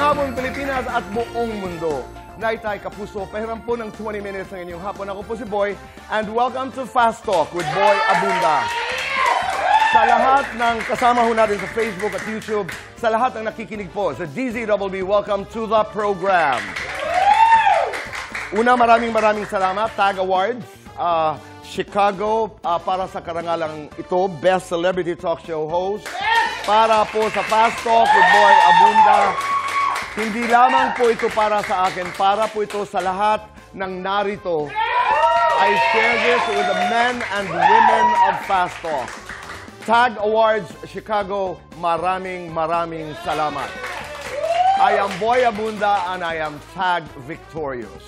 Malabon, Pilipinas at buong mundo. Naitay Kapuso, pahiram po ng 20 minutes ng inyong hapon. Ako po si Boy, and welcome to Fast Talk with Boy Abunda. Sa lahat ng kasama ho natin sa Facebook at YouTube, sa lahat ng nakikinig po sa DZWB, welcome to the program. Una, maraming salamat. TAG Awards, Chicago, para sa karangalang ito, Best Celebrity Talk Show Host. Para po sa Fast Talk with Boy Abunda. Hindi lamang po ito para sa akin, para po ito sa lahat ng narito. I share this with the men and women of Fast Talk. TAG Awards Chicago, maraming salamat. I am Boy Abunda and I am TAG victorious.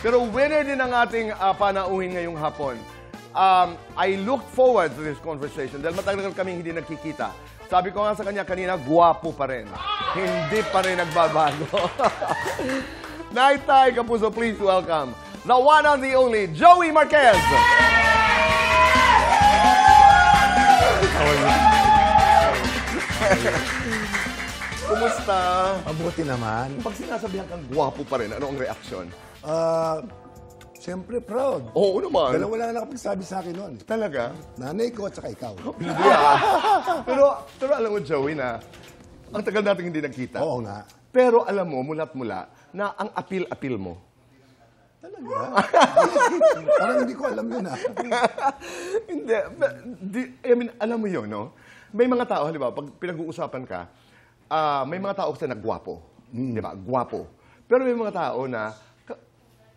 Pero winner din ang ating panauhin ngayong hapon. I look forward to this conversation dahil matagal kaming hindi nagkikita. Sabi ko nga sa kanya kanina, guwapo pa rin. Hindi pa rin nagbabago. Naitay Kapuso, please welcome the one and the only Joey Marquez. Kumusta? Mabuti naman. Pag sinasabihan kang guwapo pa rin, ano ang reaksyon? Siyempre proud. Oo naman. Dalawa lang nakapagsabi sa akin noon. Talaga? Nanay ko at saka ikaw. Hindi pero alam mo, Joey, na ang tagal natin hindi nagkita. Oo nga. Pero alam mo, mula't mula, na ang apil-apil mo. Talaga? Parang hindi ko alam yun, Hindi. I mean, alam mo yun, no? May mga tao, halimbawa, pag pinag-uusapan ka, may mga tao kasi na gwapo. Di ba? Gwapo. Pero may mga tao na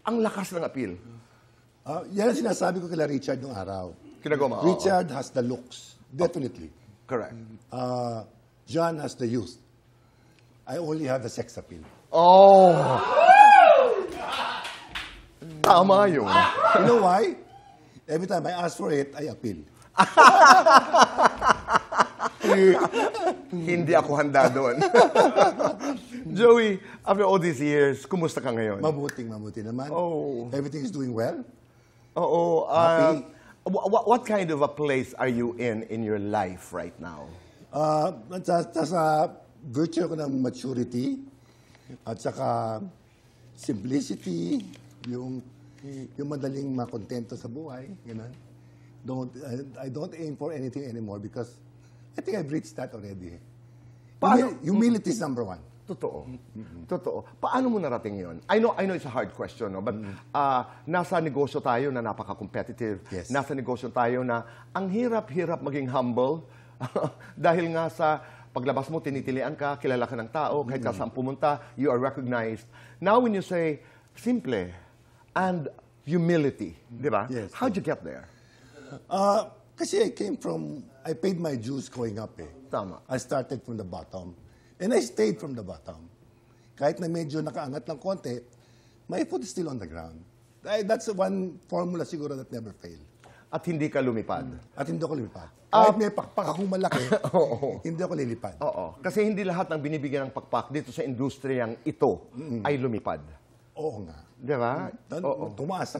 ang lakas ng apil. Yan ang sinasabi ko kila Richard nung araw. Kinagawa mo? Richard has the looks. Definitely. Correct. John has the youth. I only have the sex appeal. Oh! Tama yun. You know why? Every time I ask for it, I appeal. Hindi ako handa doon. Joey, after all these years, kumusta ka ngayon? Mabuti naman. Oh. Everything is doing well. Oo. Happy. What kind of a place are you in your life right now? Sa virtue ko ng maturity at saka simplicity, yung madaling makontento sa buhay, gano'n. I don't aim for anything anymore because I think I've reached that already. Humility is number one. Totoo. Totoo. Paano mo narating yon? I know it's a hard question, no? But nasa negosyo tayo na napaka-competitive. Yes. Nasa negosyo tayo na ang hirap-hirap maging humble dahil nga sa paglabas mo, tinitilian ka, kilala ka ng tao, kahit ka saan pumunta, you are recognized. Now when you say simple and humility, di ba? Yes. How'd you get there? Kasi I paid my dues growing up eh. Tama. I started from the bottom. And I stayed from the bottom. Kahit na medyo nakaangat ng konti, my foot is still on the ground. That's one formula siguro that never failed. At hindi ka lumipad. At hindi ako lilipad. Kahit may pakpak akong malaki, hindi ako lilipad. Oo. Kasi hindi lahat ng binibigyan ng pakpak dito sa industriyang ito ay lumipad. Oo nga. Di ba? Tumaas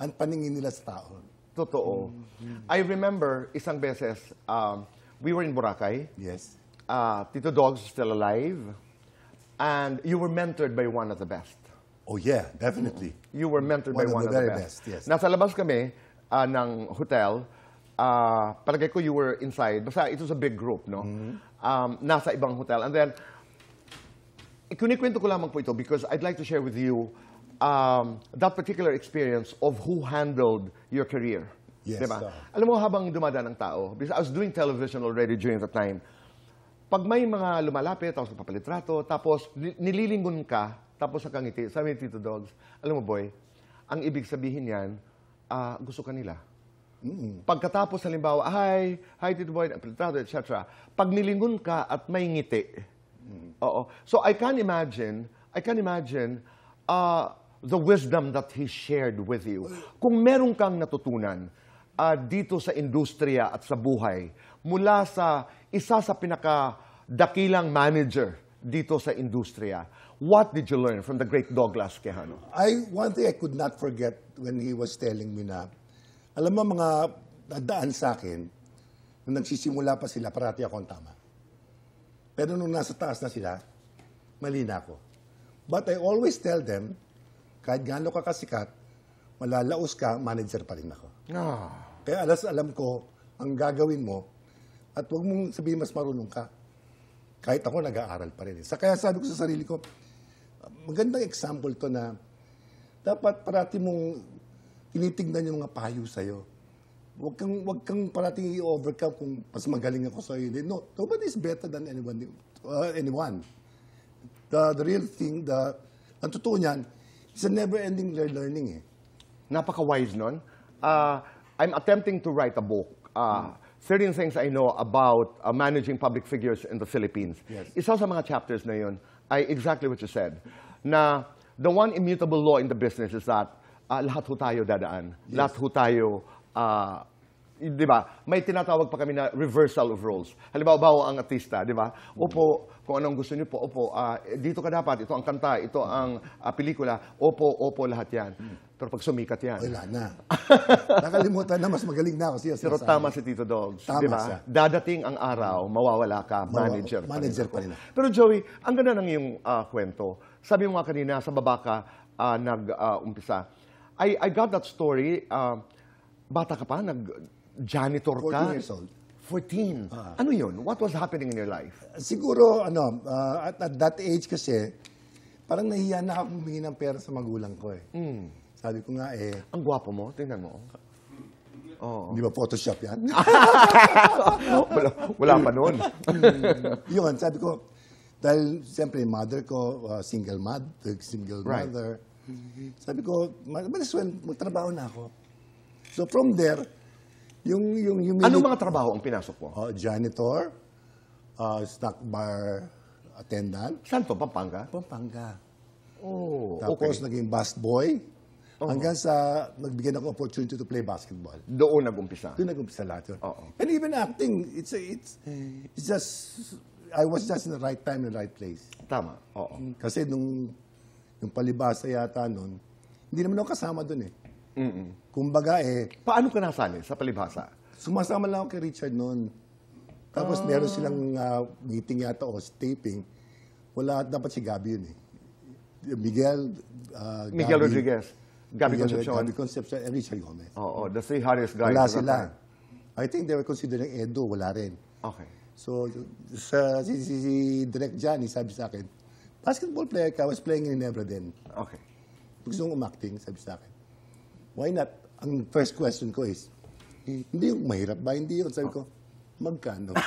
ang paningin nila sa tao. Totoo. I remember isang beses, we were in Boracay. Yes. Tito Dogs is still alive. And you were mentored by one of the best. Oh yeah, definitely. You were mentored by one of the very best. yes. Nasa labas kami ng hotel. Palagay ko you were inside. Basta ito sa big group, no? Nasa ibang hotel. And then, ikunikwento ko lamang po ito because I'd like to share with you that particular experience of who handled your career. Yes. Diba? Alam mo, habang dumadaan ng tao, because I was doing television already during that time, pag may mga lumalapit, tapos napapalitrato, tapos nililingon ka, tapos nakangiti, sabi ni Tito Dogs, alam mo, Boy, ang ibig sabihin yan, gusto ka nila. Pagkatapos, halimbawa, hi Tito Boy, napalitrato, etc. Pag nilingon ka at may ngiti, oo. So I can imagine the wisdom that he shared with you. Kung meron kang natutunan dito sa industriya at sa buhay, mula sa isa sa pinakadakilang manager dito sa industriya, what did you learn from the great Douglas Quijano? One thing I could not forget when he was telling me na, alam mo mga daan sa akin, nung nagsisimula pa sila, parati ako ang tama. Pero nung nasa taas na sila, mali na ako. But I always tell them, kahit gaano ka kasikat, malalaos ka, manager pa rin ako. Ah. Kaya alam ko ang gagawin mo at huwag mong sabihin mas marunong ka. Kahit ako, nag-aaral pa rin. Kaya sabi ko sa sarili ko, magandang example to na dapat parati mong tinitignan yung mga payo sa'yo. Huwag kang parating i-overcome kung mas magaling ako sa'yo. No, nobody is better than anyone. The real thing, ang totoo niyan, it's a never-ending learning eh. Napaka-wise nun. I'm attempting to write a book. 13 things I know about managing public figures in the Philippines. Yes. Isa sa mga chapters na yun ay exactly what you said. Na the one immutable law in the business is that lahat ho tayo dadaan. Yes. Lahat ho tayo, di ba? May tinatawag pa kami na reversal of roles. Halimbawa, bawo ang artista, di ba? Opo, kung anong gusto niyo po, opo, dito ka dapat, ito ang kanta, ito ang pelikula, opo, lahat yan. Pero pag sumikat yan. Wala na. Nakalimutan na, mas magaling na ako siya. Pero tama si Tito Dogs, Tama di ba? siya. Dadating ang araw, mawawala ka, manager. Manager pa rin ako. Pero Joey, ang ganda ng iyong kwento. Sabi mo nga kanina, sa baba ka nag-umpisa. I got that story. Bata ka pa, nag-janitor ka. 14 years old. 14. Ano yun? What was happening in your life? Siguro, at that age kasi, parang nahiya na ako humingi ng pera sa magulang ko eh. Sabi ko nga Ang gwapo mo, tingnan mo. Di ba Photoshop yan? wala pa noon. Yun, sabi ko, dahil siyempre mother ko, single Right. mother, sabi ko, malis well, magtrabaho na ako. So from there, yung Anong mga trabaho ang pinasok mo? janitor, snack bar attendant, Saan to? Pampanga? Pampanga. Oh, Tapos okay. naging busboy, hanggang sa nagbigyan ako opportunity to play basketball. Doon nag-umpisa. Doon nag-umpisa lahat yun. Oo. And even acting, it's just, I was just in the right time, in the right place. Tama. Oo. Kasi yung palibasa yata nun, hindi naman ako kasama dun eh. Kumbaga Paano ka nasali sa palibhasa? sumasama lang ako kay Richard noon. Tapos meron silang meeting yata o taping. Wala, dapat si Gabi yun eh. Miguel Gabi, Rodriguez, Gabi Concepcion. Gabi Concepcion, and Richard Gomez. Oo, the three hardest guys. Wala at that sila. time. I think they were considering Edo, wala rin. Okay. So, si Direk Johnny sabi sa akin, basketball player ka, was playing in Ginebra din. Okay. Gusto mong umacting, sabi sa akin. Why not? Ang first question ko is, hindi yung mahirap ba? Hindi yun. Sabi ko, magkano?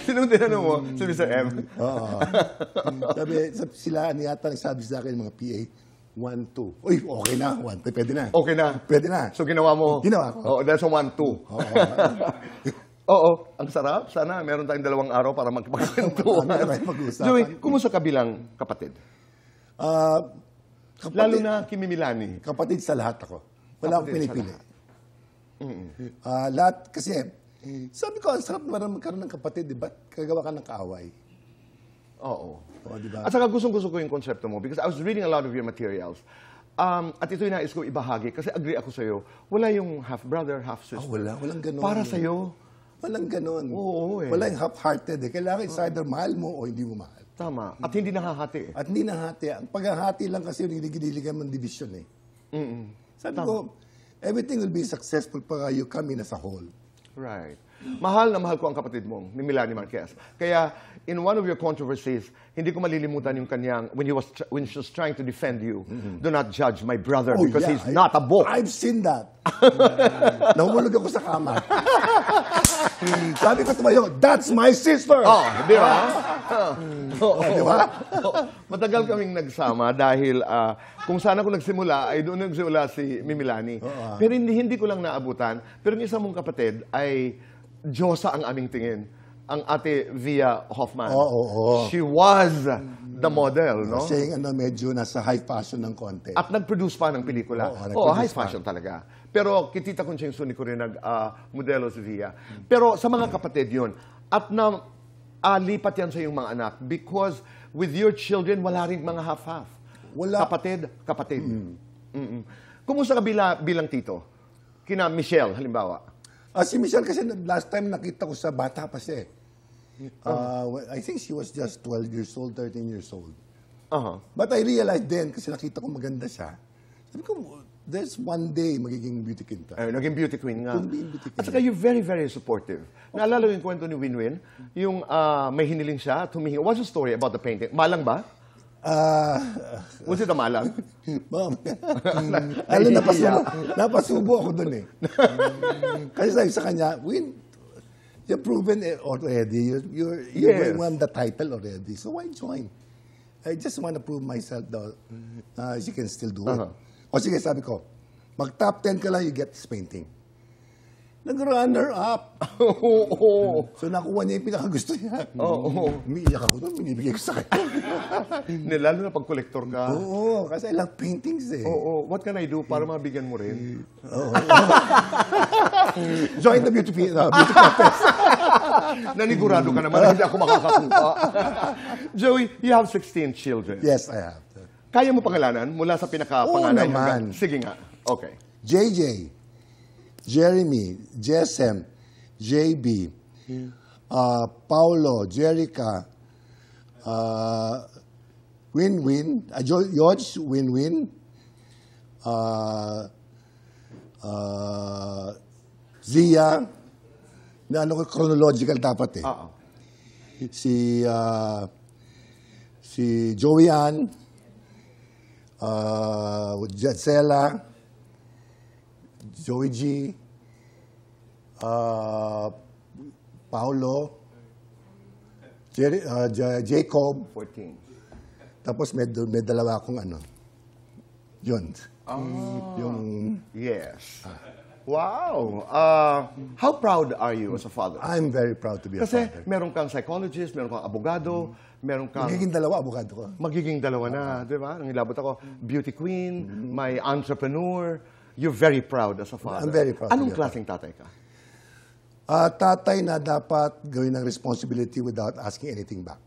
Sinong tinanong mo? Si Mr. M. Oo. Sila yata nagsabi sa akin, mga PA, 1-2. Uy, okay na. 1-2. Pwede na. Okay na. Pwede na. So ginawa mo? Ginawa ko. Oh, that's a 1-2. Oo. Oo, ang sarap. Sana meron tayong 2 araw para magkipagkwentuhan. Ano tayo mag-uusapan? Joey, kumusta ka bilang kapatid? Kapatid, Lalo na Kimi Milani. kapatid sa lahat ako. Wala akong Kapatid sa pinipili. Lahat, kasi, sabi ko, ang sarap naman magkaroon ng kapatid, di ba? Kagawa ka ng kaaway. Oo. O, di ba? At saka gustong-gusto ko yung konsepto mo because I was reading a lot of your materials. At ito yung nais ko ibahagi kasi agree ako sa'yo. Wala yung half-brother, half-sister. Walang ganun. Para sa'yo. Walang ganun. Oo, eh. Wala yung half-hearted. Kailangan it's either mahal mo o hindi mo mahal. Tama. At hindi nahahati. At hindi nahati. Ang paghahati lang kasi yung nililigan ng division eh. Sabi ko, everything will be successful pag you come in as a whole. Right. Mahal na mahal ko ang kapatid mong, ni Milani Marquez. Kaya, in one of your controversies, hindi ko malilimutan yung kanyang, when she was trying to defend you, do not judge my brother because he's not a book. I've seen that. Nahumulog ako sa kama. Sabi ko tumayo, that's my sister! Oh, di ba? Di ba? Matagal kaming nagsama dahil kung saan ako nagsimula, ay doon nagsimula si Mimilani. Pero hindi ko lang naabutan. Pero yung isa mong kapatid ay Diyosa ang aming tingin. Ang ate Via Hoffman. Oo. She was the model, no? Siya yung medyo nasa high fashion ng konti. At nag-produce pa ng pelikula. Oo, Oo, nag-produce high fashion talaga. Pero kitita kong siyang suni ko rin nag-modelo si Via. Pero sa mga kapatid yun. At na lipat yan sa iyong mga anak because with your children, wala rin mga half-half. Wala. Kapatid. Kumusta ka bilang tito? Kina Michelle, halimbawa. Si Michelle kasi last time nakita ko sa bata pa siya eh. I think she was just 12 years old, 13 years old. But I realized then, kasi nakita ko maganda siya, sabi ko, there's one day magiging beauty queen ta. Naging beauty queen nga. Beauty queen. At saka you're very, very supportive. Naalala ko yung kwento ni Winwin, yung may hiniling siya, tumihingi. What's the story about the painting? Malang ba? Was it a malang? Ma'am, alam, napasubo ako dun eh. Kasi sabi sa kanya, Win, you're proven already. You're won the title already. So why join? I just want to prove myself that she can still do it. O sige, sabi ko, mag-top 10 ka lang, you get this painting. Nag-runner up. So nakuha niya yung pinakagusto niya. Umiiyak ako doon, binibigay ko sa kanya. Lalo na pag collector ka. Oo, kasi I love paintings eh. What can I do para mabigyan mo rin? Join the beauty contest. Nanigurado ka naman, hindi ako makakakuha. Joey, you have 16 children. Yes, I have. Kaya mo pangalanan mula sa pinakapanganay? Oo naman. Sige nga. Okay. JJ, Jeremy, Jessem, JB, Paulo, Jerica, Win-Win, George, Win-Win, Zia, na ano ko, chronological dapat eh. Si Joey Ann, Jetsela, Joey G, Paulo, Jacob. 14. Tapos may dalawa akong ano. Yun. Yes. Wow. How proud are you as a father? I'm very proud to be a Kasi father. meron kang psychologist, meron kang abogado, meron kang... Magiging dalawa, abogado ko. Magiging dalawa na, di ba? Nangilabot ako, beauty queen, may entrepreneur. You're very proud as a father. I'm very proud. Anong klaseng tatay ka? Tatay na dapat gawin ng responsibility without asking anything back.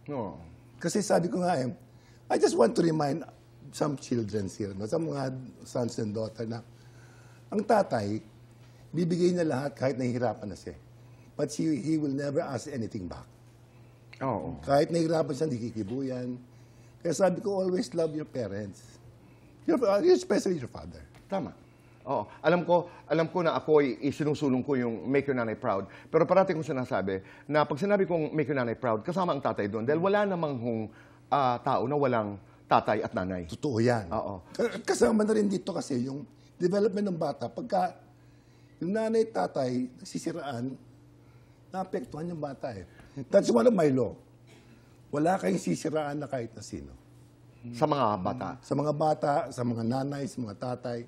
No. Kasi sabi ko nga I just want to remind some children here, no, sa mga sons and daughter na ang tatay, bibigay niya lahat kahit nahihirapan na siya. But he will never ask anything back. Oo. Kahit nahihirapan siya, hindi kikibuyan. Kaya sabi ko, always love your parents. Especially your father. Tama. Oo. Alam ko na ako isinusulong ko yung Make Your Nanay Proud. Pero parati kong sinasabi na pag sinabi kong Make Your Nanay Proud, kasama ang tatay doon. Dahil wala namang tao na walang tatay at nanay. Totoo yan. Oo. Kasama na rin dito kasi yung development ng bata. Pagka yung nanay at tatay nagsisiraan, naapektuhan yung bata eh. That's one of my law. Wala kayong sisiraan na kahit na sino. Sa mga bata. Sa mga bata, sa mga nanay, sa mga tatay.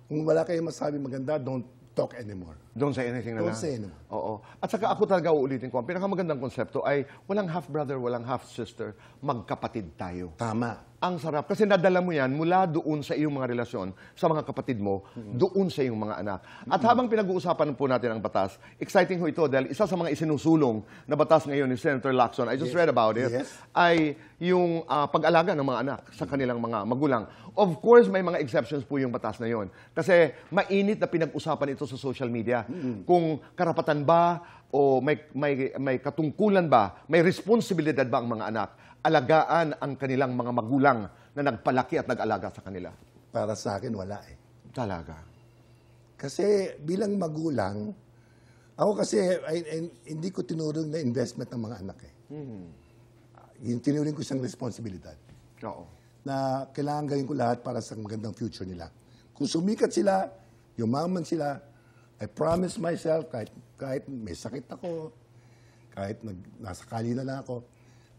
Kung wala kayong masabi maganda, don't talk anymore. Don't say anything na lang. Don't say anymore. Oo. At saka ako talaga uulitin ko, ang pinakamagandang konsepto ay walang half-brother, walang half-sister, magkapatid tayo. Tama. Ang sarap. Kasi nadala mo yan mula doon sa iyong mga relasyon, sa mga kapatid mo, doon sa iyong mga anak. At habang pinag-uusapan po natin ang batas, exciting ho ito dahil isa sa mga isinusulong na batas ngayon ni Senator Lacson, I just read about it, ay yung pag-alaga ng mga anak sa kanilang mga magulang. Of course, may mga exceptions po yung batas na yon. Kasi mainit na pinag-usapan ito sa social media. Kung karapatan ba o may katungkulan ba, may responsibilidad ba ang mga anak alagaan ang kanilang mga magulang na nagpalaki at nag-alaga sa kanila? Para sa akin, wala eh. Talaga. Kasi bilang magulang, ako kasi hindi ko tinuring na investment ng mga anak eh. Yung tinuring ko siyang responsibilidad. Oo. Na kailangan gawin ko lahat para sa magandang future nila. Kung sumikat sila, yumaman sila, I promise myself, kahit may sakit ako, kahit nasa kali na lang ako,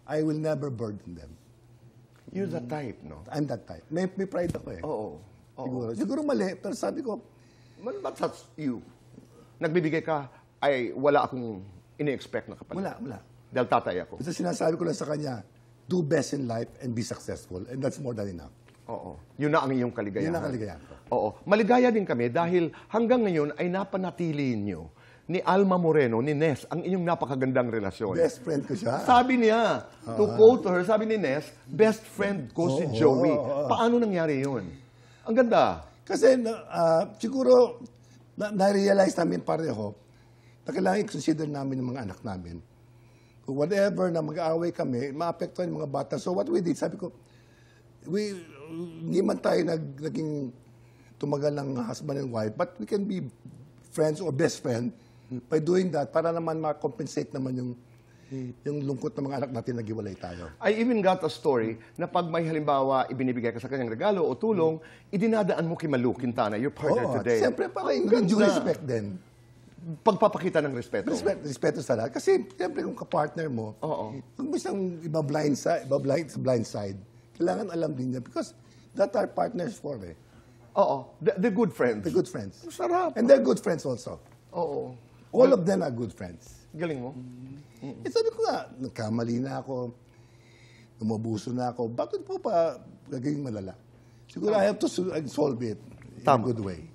I will never burden them. You're the type, no? I'm that type. May pride ako eh. Oo. Siguro mali, pero sabi ko, But that's you. Nagbibigay ka, ay wala akong ini-expect na kapalit. wala. Dahil tatay ako. Basta sinasabi ko lang sa kanya, do best in life and be successful. And that's more than enough. Oo. Yun na ang iyong kaligayahan. Yun ang kaligayahan ko. Oo. Maligaya din kami dahil hanggang ngayon ay napanatili niyo ni Alma Moreno, ni Ness, ang inyong napakagandang relasyon. Best friend ko siya. Sabi niya, to quote her, sabi ni Ness, best friend ko si Joey. Paano nangyari yun? Ang ganda. Kasi siguro, na-realize namin pareho na kailangan i-consider namin ng mga anak namin. Kung whatever na mag-aaway kami, maapektuhan yung mga bata. So what we did, sabi ko, hindi man tayo naging tumagal ng husband and wife, but we can be friends or best friend by doing that para naman ma-compensate naman yung lungkot ng mga anak natin naghiwalay tayo. I even got a story na pag may halimbawa ibinibigay ka sa kanyang regalo o tulong, idinadaan mo kay Malu Quintana, your partner Oo, today. siyempre parang yung due respect din. Pagpapakita ng respeto. Respeto sa lahat. Kasi siyempre kung kapartner mo, kung mo siyang blind side, kailangan alam din niya because that are partners for eh. Oo. They're good friends. They're good friends. Sarap. And they're good friends also. Oo. All of them are good friends. Galing mo. Sabi ko nga, nagkamali na ako, umubuso na ako, bakit po pa gagawing malala? Siguro I have to solve it in a good way.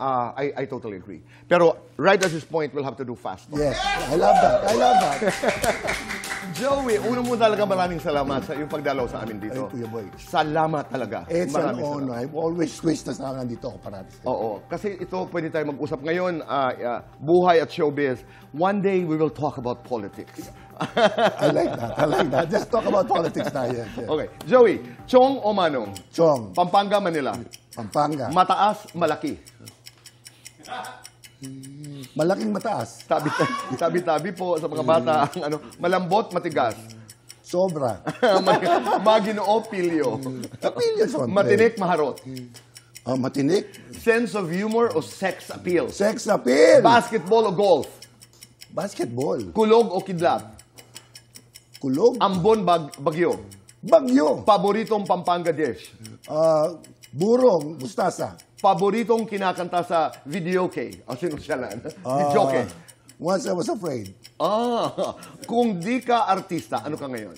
I totally agree. Pero right at this point, we'll have to do fast. Yes, I love that. Joey, una mo talaga maraming salamat sa iyong pagdalaw sa amin dito. Ay, Kuya Boy. Salamat talaga. It's an Maraming honor. I've always wished na sana nandito ako parati. Oo. Kasi ito, pwede tayo mag-usap ngayon, buhay at showbiz. One day, we will talk about politics. I like that. Just talk about politics na yan. Yeah. Okay. Joey, Chong o Manong? Chong, Pampanga, Manila. Pampanga. Mataas, malaki. Malaking mataas. Tabi-tabi po sa mga bata. Ang ano, malambot, matigas. Sobra. Maginoo, pilyo. Pilyo, siyempre. Matinik, maharot. Matinik. Sense of humor o sex appeal. Sex appeal. Basketball o golf. Basketball. Kulog o kidlat. Kulog. Ambon, bagyo. Bagyo. Paboritong Pampanga dish. Burong. Mustasa. Paboritong kinakanta sa videoke. O sinusyalan. Videoke. Once I was afraid. Kung di ka artista, ano ka ngayon?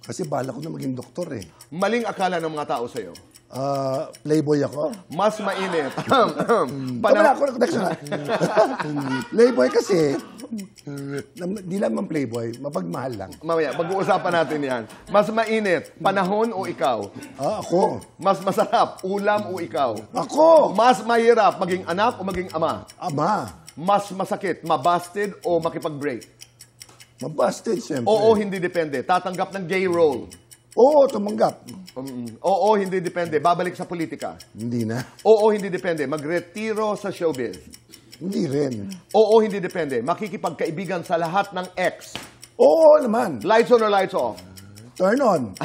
Kasi bala ko na maging doktor eh. Maling akala ng mga tao sa'yo. Playboy ako. Mas mainit. Wala ako na. Playboy kasi, di lang man playboy, mapagmahal lang. Mamaya, pag-uusapan natin yan. Mas mainit, panahon o ikaw? Ako. Mas masarap, ulam o ikaw? Ako. Mas mahirap, maging anak o maging ama? Ama. Mas masakit, mabusted o makipag-break? Mabusted, siyempre. Oo, hindi depende. Tatanggap ng gay role? Oo, tumanggap. Oo, hindi depende. Babalik sa politika? Hindi na. Oo, hindi depende. Magretiro sa showbiz? Hindi rin. Oo, hindi depende. Makikipagkaibigan sa lahat ng ex? Oo naman. Lights on or lights off? Turn on.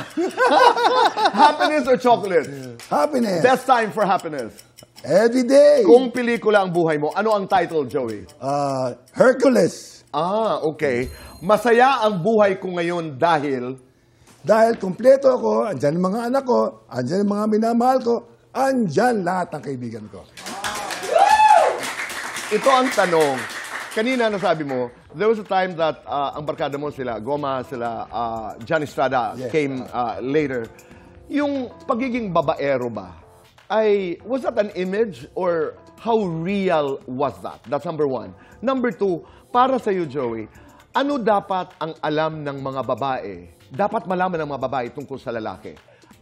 Happiness or chocolate? Happiness. Best time for happiness? Every day. Kung pelikula ang buhay mo, ano ang title, Joey? Hercules. Okay. Masaya ang buhay ko ngayon dahil... Dahil kumpleto ako, andyan ang mga anak ko, andyan ang mga minamahal ko, andyan lahat ng kaibigan ko. Ito ang tanong. Kanina nasabi mo, there was a time that ang barkada mo sila, Goma, sila, John Estrada came later. Yung pagiging babaero ba, was that an image or how real was that? That's number one. Number two, para sa'yo, Joey, ano dapat ang alam ng mga babae? Dapat malaman ng mga babae tungkol sa lalaki.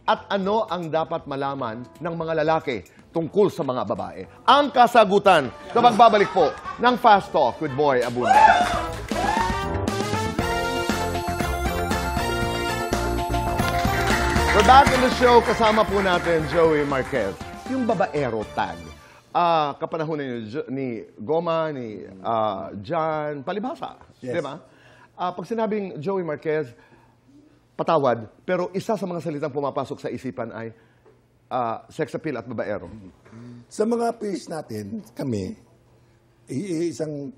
At ano ang dapat malaman ng mga lalaki tungkol sa mga babae? Ang kasagutan sa pagbabalik po ng Fast Talk with Boy Abunda. We're back in the show. Kasama po natin Joey Marquez. Yung babaero tag. Kapanahonan ni Goma, ni John, palibhasa. Yes. Diba? Pag sinabing Joey Marquez, patawad, pero isa sa mga salitang pumapasok sa isipan ay sex appeal at babaero. Sa mga peers natin, kami, isang,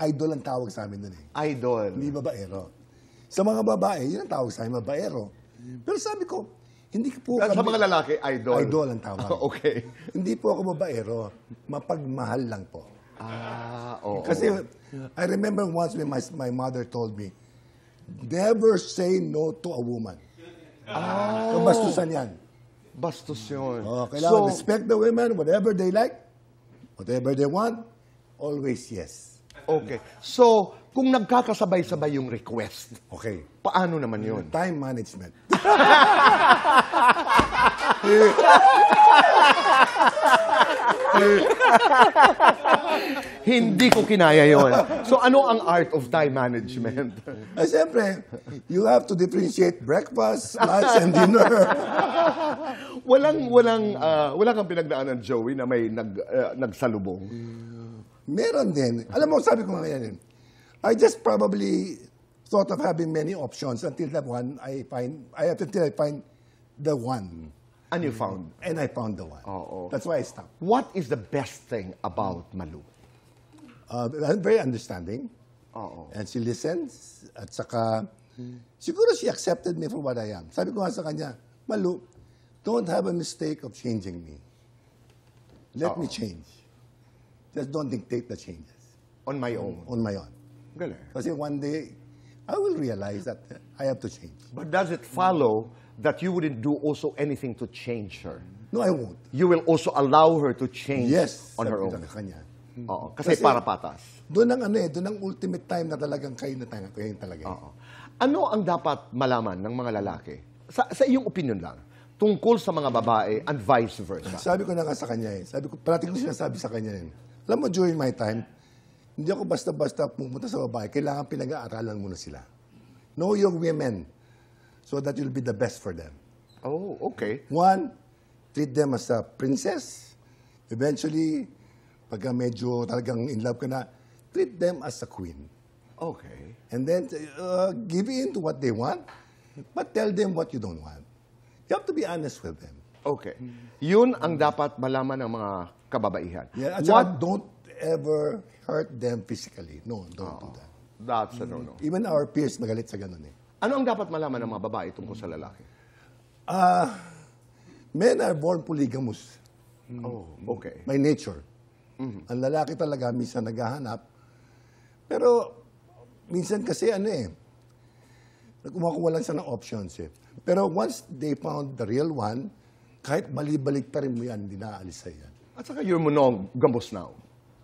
idol ang tawag sa amin doon eh. Idol. Hindi babaero. Sa mga babae, yun ang tawag sa amin, babaero. Pero sabi ko, hindi po Sa mga lalaki, idol. Idol ang tawag. Okay. Hindi po ako babaero, mapagmahal lang po. Oo. Kasi I remember once when my mother told me, never say no to a woman. Kabastusan yan. Bastos yun. Kailangan respect the women, whatever they like, whatever they want, always yes. Okay. So, kung nagkakasabay-sabay yung request, Okay. paano naman yun? Time management. Hindi ko kinaya yon. So ano ang art of time management? Siyempre, you have to differentiate breakfast, lunch, and dinner. Wala kang pinagdaanan, Joey, na may nagsalubong. Meron din. Alam mo, sabi ko nga yan, I just probably thought of having many options until I find the one. And you found? And I found the one. Oo. That's why I stopped. What is the best thing about Malu? Very understanding. Oo. And she listens. At saka, siguro she accepted me for what I am. Sabi ko nga sa kanya, Malu, don't have a mistake of changing me. Let me change. Just don't dictate the changes. On my own? On my own. Galing. Kasi one day, I will realize that I have to change. But does it follow that you wouldn't do also anything to change her? No, I won't. You will also allow her to change Yes. on her sabi ko own? sa kanya. Oo. Kasi para patas. Doon ang ultimate time na talagang kayo na talaga. Oo. Ano ang dapat malaman ng mga lalaki? Sa iyong opinion lang, tungkol sa mga babae and vice versa. Sabi ko na nga sa kanya Sabi ko, parati ko sinasabi sa kanya Alam mo, during my time, hindi ako basta-basta pumunta sa babae. Kailangan pinag-aaralan mo na sila. Know your women so that you'll be the best for them. Oh, okay. One, treat them as a princess. Eventually, pagka medyo talagang in love ka na, treat them as a queen. Okay. And then, give in to what they want, but tell them what you don't want. You have to be honest with them. Okay. Yun ang dapat malaman ng mga kababaihan. Yeah, at saka don't ever hurt them physically. No, don't do that. That's a no-no. Even our peers magalit sa ganun Ano ang dapat malaman ng mga babae tungkol sa lalaki? Men are born polygamous. Oh, okay. By nature. Ang lalaki talaga minsan naghahanap. Pero minsan kasi kumakuha lang siya ng options Pero once they found the real one, kahit bali-balik pa rin mo yan, hindi naaalis sa yan. At saka you're monogamos now.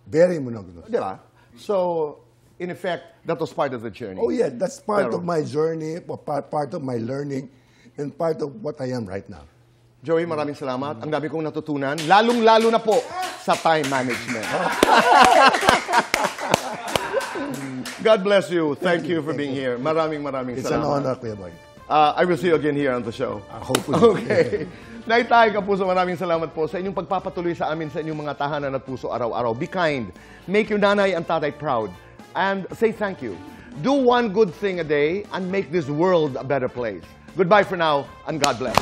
Very monogamous. Di ba? So, in effect, that was part of the journey. Oh yeah, that's part Pero- of my journey, part of my learning, and part of what I am right now. Joey, maraming salamat. Ang dami kong natutunan, lalong-lalo na po sa time management. God bless you. Thank you for being here. Maraming It's an salamat. honor, Kuya Boy. I will see you again here on the show. Hopefully. Okay. Naitay Kapuso, maraming salamat po sa inyong pagpapatuloy sa amin sa inyong mga tahanan at puso araw-araw. Be kind. Make your nanay and tatay proud. And say thank you. Do one good thing a day and make this world a better place. Goodbye for now, and God bless.